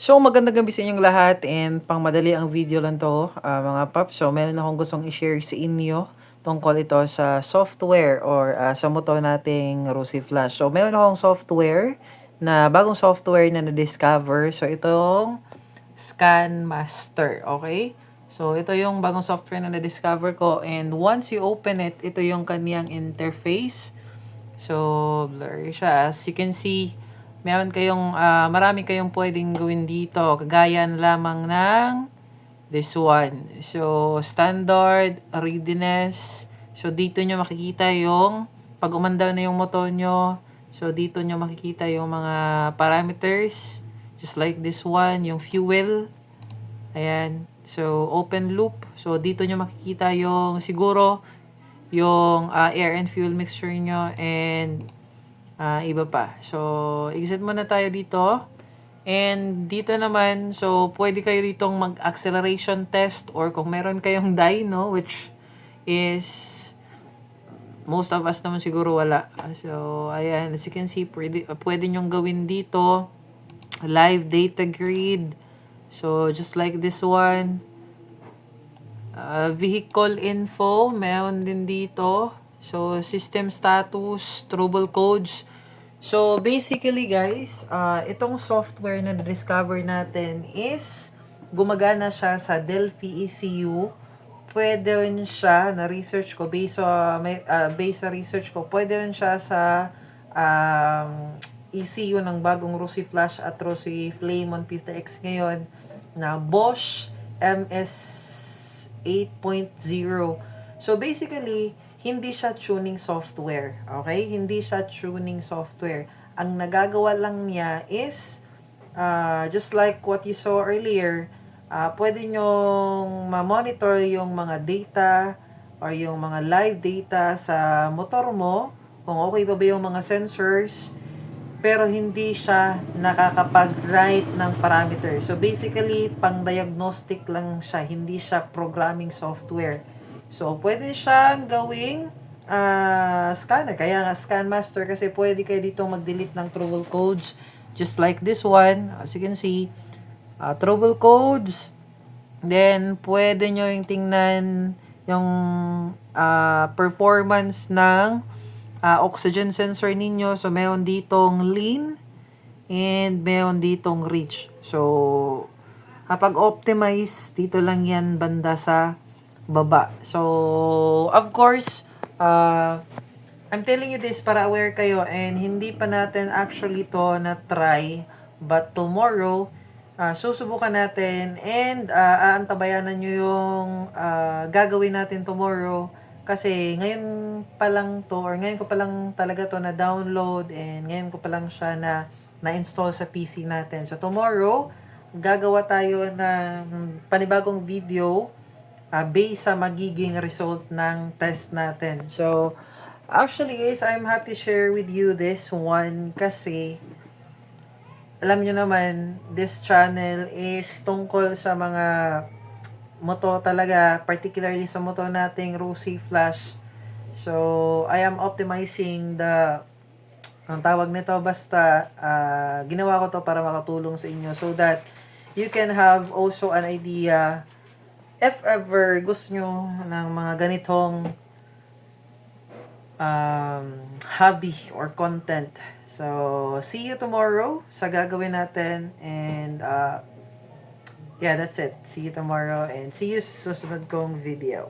So, magandang gabi sa inyong lahat and pangmadali ang video lang to, mga paps. So, meron akong gustong i-share sa inyo tungkol ito sa software or sa motor nating Rusi Flash. So, meron akong software na bagong software na na-discover. So, itong Scan Master, okay? So, ito yung bagong software na na-discover ko and once you open it, ito yung kaniyang interface. So, blurry siya. As you can see, meron kayong, marami kayong pwedeng gawin dito. Kagaya lamang ng this one. So, standard, readiness. So, dito nyo makikita yung, pag umandar na yung motor nyo, so, dito nyo makikita yung mga parameters. Just like this one, yung fuel. Ayan. So, open loop. So, dito nyo makikita yung, siguro, yung air and fuel mixture nyo and iba pa. So, exit muna tayo dito. And dito naman, so pwede kayo ditong mag-acceleration test or kung meron kayong dyno, which is most of us naman siguro wala. So, ayan, as you can see, pwede nyong gawin dito live data grid. So, just like this one. Vehicle info, meron din dito. So, system status, trouble codes. So, basically guys, itong software na discover natin is gumagana siya sa Delphi ECU. Pwede rin siya, na-research ko, based sa research ko, pwede rin siya sa ECU ng bagong Rusi Flash at Rusi Flame 150X ngayon na Bosch MS 8.0. So basically, hindi siya tuning software. Okay? Hindi siya tuning software. Ang nagagawa lang niya is, just like what you saw earlier, pwede nyong ma-monitor yung mga data or yung mga live data sa motor mo, kung okay pa ba yung mga sensors, pero hindi siya nakakapag-write ng parameter. So basically, pang-diagnostic lang siya, hindi siya programming software. So pwede siyang gawing scanner. Kaya nga Scan Master kasi pwede kayo dito mag-delete ng trouble codes just like this one. As you can see, trouble codes. Then pwede nyo yung tingnan yung performance ng oxygen sensor ninyo. So, meron ditong lean and meron ditong reach. So, kapag optimize, dito lang yan banda sa baba. So, of course, I'm telling you this para aware kayo and hindi pa natin actually to na-try. But tomorrow, susubukan natin and aantabayanan nyo yung gagawin natin tomorrow. Kasi ngayon pa lang to or ngayon ko pa lang talaga to na download and ngayon ko pa lang siya na-install sa PC natin. So tomorrow, gagawa tayo ng panibagong video based sa magiging result ng test natin. So actually guys, I'm happy to share with you this one kasi alam nyo naman, this channel is tungkol sa mga motor talaga, particularly sa motor nating Rusi Flash. So, I am optimizing ang tawag nito, basta ginawa ko to para makatulong sa inyo so that you can have also an idea if ever gusto nyo ng mga ganitong hobby or content. So, see you tomorrow sa gagawin natin and yeah, that's it. See you tomorrow and see you sa susunod kong video.